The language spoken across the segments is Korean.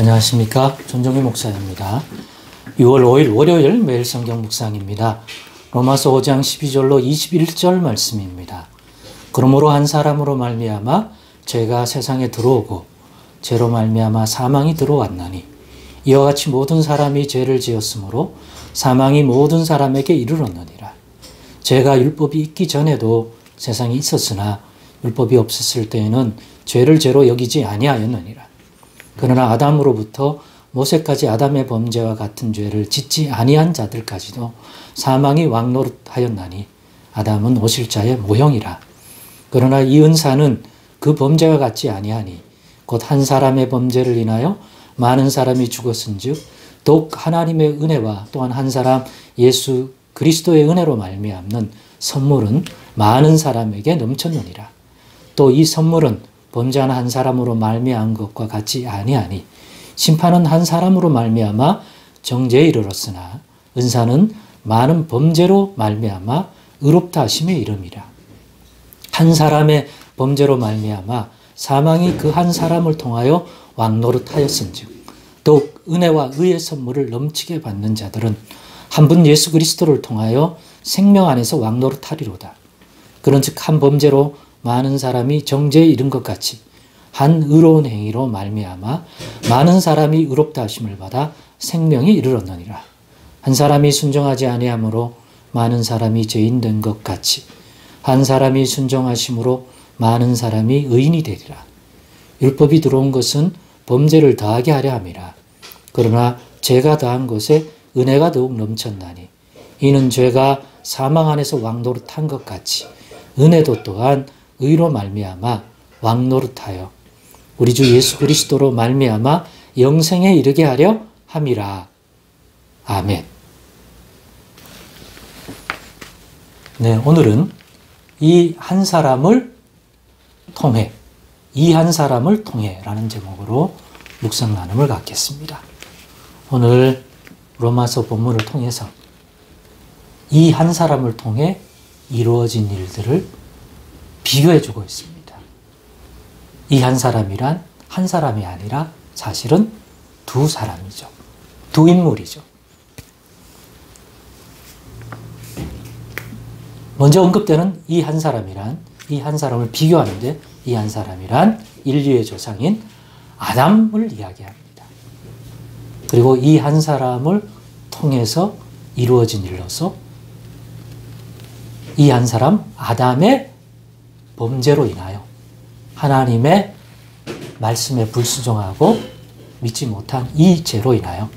안녕하십니까. 전종희 목사입니다. 6월 5일 월요일 매일 성경 묵상입니다. 로마서 5장 12절로 21절 말씀입니다. 그러므로 한 사람으로 말미암아 죄가 세상에 들어오고 죄로 말미암아 사망이 들어왔나니 이와 같이 모든 사람이 죄를 지었으므로 사망이 모든 사람에게 이르렀느니라. 죄가 율법이 있기 전에도 세상에 있었으나 율법이 없었을 때에는 죄를 죄로 여기지 아니하였느니라. 그러나 아담으로부터 모세까지 아담의 범죄와 같은 죄를 짓지 아니한 자들까지도 사망이 왕노릇하였나니 아담은 오실자의 모형이라. 그러나 이 은사는 그 범죄와 같지 아니하니 곧 한 사람의 범죄를 인하여 많은 사람이 죽었은즉 더욱 하나님의 은혜와 또한 한 사람 예수 그리스도의 은혜로 말미암는 선물은 많은 사람에게 넘쳤느니라. 또 이 선물은 범죄한 한 사람으로 말미암은 것과 같지 아니하니 심판은 한 사람으로 말미암아 정죄에 이르렀으나 은사는 많은 범죄로 말미암아 의롭다 하심에 이름이라. 한 사람의 범죄로 말미암아 사망이 그 한 사람을 통하여 왕노릇하였은즉 더욱 은혜와 의의 선물을 넘치게 받는 자들은 한 분 예수 그리스도를 통하여 생명 안에서 왕노릇하리로다. 그런즉 한 범죄로 많은 사람이 정죄에 이른 것 같이 한 의로운 행위로 말미암아 많은 사람이 의롭다 하심을 받아 생명에 이르렀느니라. 한 사람이 순종하지 아니하므로 많은 사람이 죄인 된 것 같이 한 사람이 순종하심으로 많은 사람이 의인이 되리라. 율법이 들어온 것은 범죄를 더하게 하려 함이라. 그러나 죄가 더한 것에 은혜가 더욱 넘쳤나니 이는 죄가 사망 안에서 왕노릇한 것 같이 은혜도 또한 의로 말미암아 왕노릇하여 우리 주 예수 그리스도로 말미암아 영생에 이르게 하려 함이라. 아멘. 네, 오늘은 이 한 사람을 통해, 이 한 사람을 통해라는 제목으로 묵상 나눔을 갖겠습니다. 오늘 로마서 본문을 통해서 이 한 사람을 통해 이루어진 일들을 비교해주고 있습니다. 이 한 사람이란 한 사람이 아니라 사실은 두 사람이죠. 두 인물이죠. 먼저 언급되는 이 한 사람이란 이 한 사람을 비교하는데 이 한 사람이란 인류의 조상인 아담을 이야기합니다. 그리고 이 한 사람을 통해서 이루어진 일로서 이 한 사람 아담의 범죄로 인하여 하나님의 말씀에 불순종하고 믿지 못한 이 죄로 인하여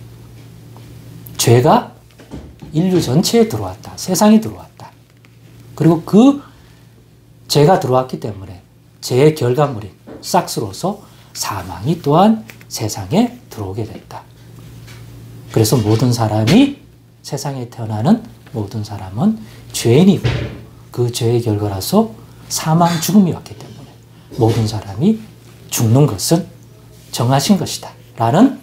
죄가 인류 전체에 들어왔다. 세상에 들어왔다. 그리고 그 죄가 들어왔기 때문에 죄의 결과물인 싹스로서 사망이 또한 세상에 들어오게 됐다. 그래서 모든 사람이 세상에 태어나는 모든 사람은 죄인이고 그 죄의 결과라서 사망, 죽음이 왔기 때문에 모든 사람이 죽는 것은 정하신 것이다 라는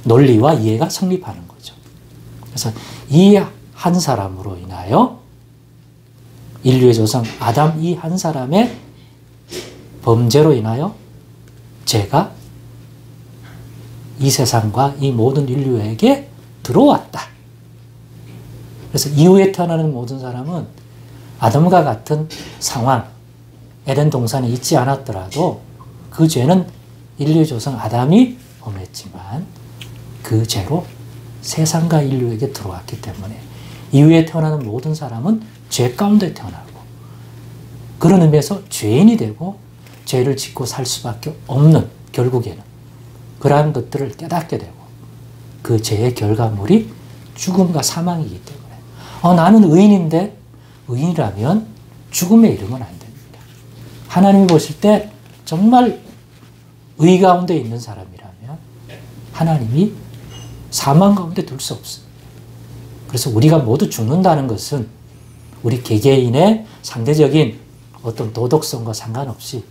논리와 이해가 성립하는 거죠. 그래서 이 한 사람으로 인하여 인류의 조상 아담 이 한 사람의 범죄로 인하여 죄가 이 세상과 이 모든 인류에게 들어왔다. 그래서 이후에 태어나는 모든 사람은 아담과 같은 상황, 에덴 동산에 있지 않았더라도 그 죄는 인류의 조상 아담이 범했지만 그 죄로 세상과 인류에게 들어왔기 때문에 이후에 태어나는 모든 사람은 죄 가운데 태어나고 그런 의미에서 죄인이 되고 죄를 짓고 살 수밖에 없는 결국에는 그러한 것들을 깨닫게 되고 그 죄의 결과물이 죽음과 사망이기 때문에 나는 의인인데 의인이라면 죽음에 이르면 안 됩니다. 하나님이 보실 때 정말 의 가운데 있는 사람이라면 하나님이 사망 가운데 둘 수 없습니다. 그래서 우리가 모두 죽는다는 것은 우리 개개인의 상대적인 어떤 도덕성과 상관없이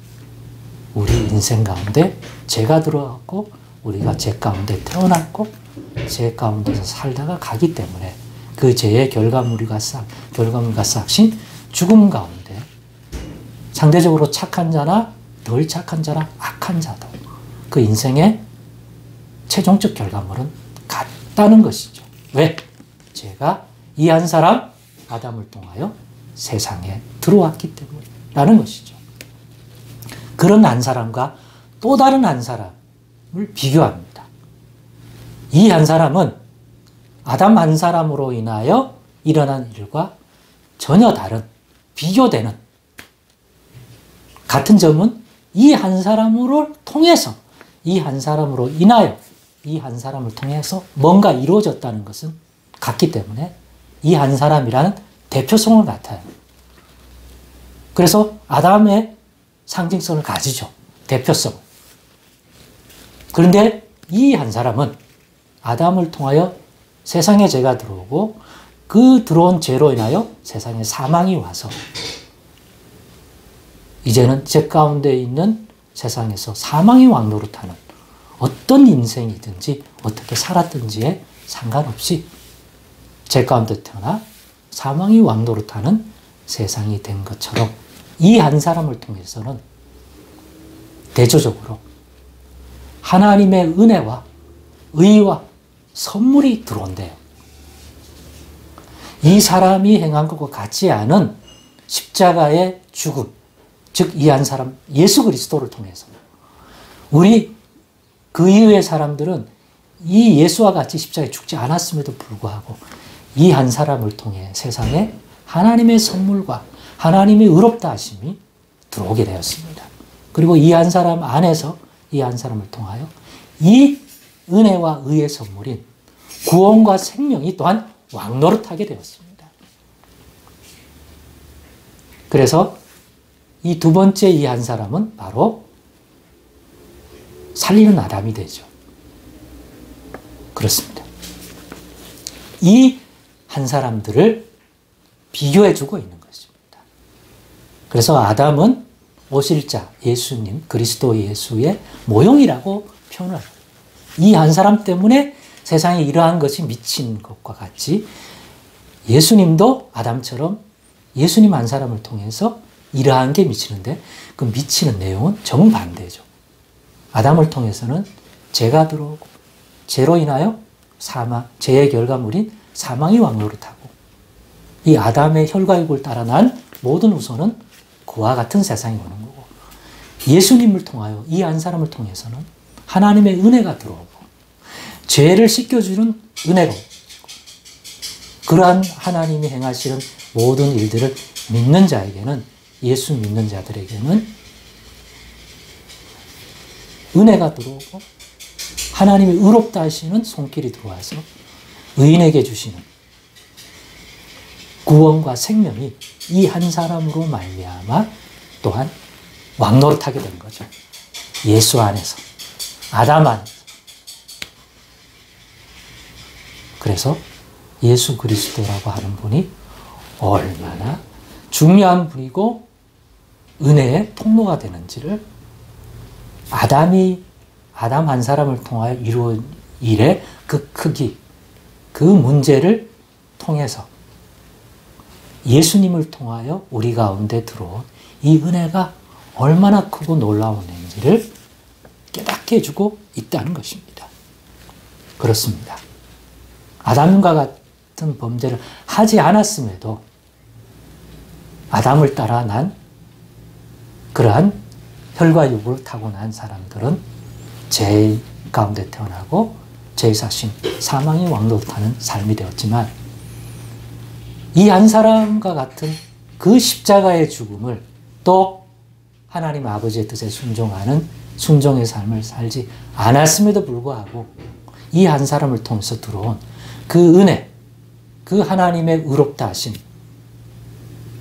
우리 인생 가운데 죄가 들어왔고 우리가 죄 가운데 태어났고 죄 가운데서 살다가 가기 때문에 그 죄의 결과물과 싹신 죽음 가운데 상대적으로 착한 자나 덜 착한 자나 악한 자도 그 인생에 최종적 결과물은 같다는 것이죠. 왜? 제가 이 한 사람 아담을 통하여 세상에 들어왔기 때문이라는 것이죠. 그런 한 사람과 또 다른 한 사람을 비교합니다. 이 한 사람은 아담 한 사람으로 인하여 일어난 일과 전혀 다른, 비교되는 같은 점은 이 한 사람을 통해서, 이 한 사람으로 인하여, 이 한 사람을 통해서 뭔가 이루어졌다는 것은 같기 때문에 이 한 사람이라는 대표성을 나타내요. 그래서 아담의 상징성을 가지죠. 대표성을. 그런데 이 한 사람은 아담을 통하여 세상에 죄가 들어오고 그 들어온 죄로 인하여 세상에 사망이 와서 이제는 죄 가운데 있는 세상에서 사망의 왕노릇하는 어떤 인생이든지 어떻게 살았든지에 상관없이 죄 가운데 태어나 사망의 왕노릇하는 세상이 된 것처럼 이 한 사람을 통해서는 대조적으로 하나님의 은혜와 의와 선물이 들어온대요. 이 사람이 행한 것과 같지 않은 십자가의 죽음, 즉 이 한 사람 예수 그리스도를 통해서 우리 그 이후의 사람들은 이 예수와 같이 십자가에 죽지 않았음에도 불구하고 이 한 사람을 통해 세상에 하나님의 선물과 하나님의 의롭다 하심이 들어오게 되었습니다. 그리고 이 한 사람 안에서 이 한 사람을 통하여 이 은혜와 의의 선물인 구원과 생명이 또한 왕노릇하게 되었습니다. 그래서 이 두 번째 이 한 사람은 바로 살리는 아담이 되죠. 그렇습니다. 이 한 사람들을 비교해주고 있는 것입니다. 그래서 아담은 오실 자, 예수님, 그리스도 예수의 모형이라고 표현을 합니다. 이 한 사람 때문에 세상에 이러한 것이 미친 것과 같이 예수님도 아담처럼 예수님 한 사람을 통해서 이러한 게 미치는데 그 미치는 내용은 정반대죠. 아담을 통해서는 죄가 들어오고 죄로 인하여 사망, 죄의 결과물인 사망이 왕노릇하고 이 아담의 혈과육을 따라 난 모든 후손은 그와 같은 세상이 오는 거고 예수님을 통하여 이 한 사람을 통해서는 하나님의 은혜가 들어오고 죄를 씻겨주는 은혜가 오고 그러한 하나님이 행하시는 모든 일들을 믿는 자에게는 예수 믿는 자들에게는 은혜가 들어오고 하나님의 의롭다 하시는 손길이 들어와서 의인에게 주시는 구원과 생명이 이 한 사람으로 말미암아 또한 왕노릇하게 된 거죠. 예수 안에서, 아담 안에서. 그래서 예수 그리스도라고 하는 분이 얼마나 중요한 분이고 은혜의 통로가 되는지를 아담 한 사람을 통하여 이루어진 일의 그 크기, 그 문제를 통해서 예수님을 통하여 우리 가운데 들어온 이 은혜가 얼마나 크고 놀라운지를 깨닫게 해주고 있다는 것입니다. 그렇습니다. 아담과 같은 범죄를 하지 않았음에도 아담을 따라 난 그러한 혈과 육을 타고난 사람들은 죄 가운데 태어나고 죄의 사신, 사망이 왕노릇하는 삶이 되었지만 이 한 사람과 같은 그 십자가의 죽음을 또 하나님 아버지의 뜻에 순종하는 순종의 삶을 살지 않았음에도 불구하고 이 한 사람을 통해서 들어온 그 은혜, 그 하나님의 의롭다 하심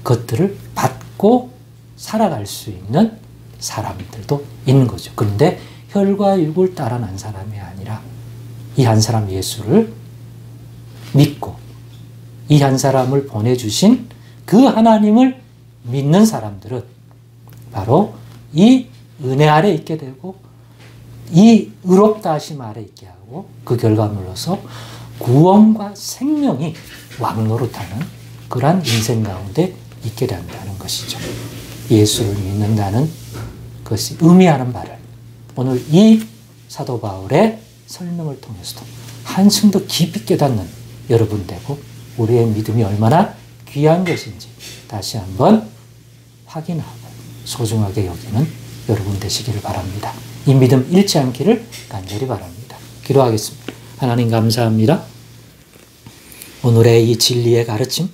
것들을 받고 살아갈 수 있는 사람들도 있는 거죠. 그런데 혈과 육을 따라 난 사람이 아니라 이 한 사람 예수를 믿고 이 한 사람을 보내주신 그 하나님을 믿는 사람들은 바로 이 은혜 아래 있게 되고 이 의롭다 하심 아래 있게 하고 그 결과물로서 구원과 생명이 왕노릇하는 그러한 인생 가운데 있게 된다는 것이죠. 예수를 믿는다는 것이 의미하는 바를 오늘 이 사도 바울의 설명을 통해서도 한층 더 깊이 깨닫는 여러분 되고 우리의 믿음이 얼마나 귀한 것인지 다시 한번 확인하고 소중하게 여기는 여러분 되시기를 바랍니다. 이 믿음 잃지 않기를 간절히 바랍니다. 기도하겠습니다. 하나님 감사합니다. 오늘의 이 진리의 가르침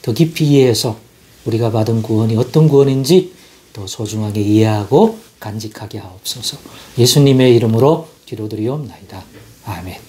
더 깊이 이해해서 우리가 받은 구원이 어떤 구원인지 더 소중하게 이해하고 간직하게 하옵소서. 예수님의 이름으로 기도드리옵나이다. 아멘.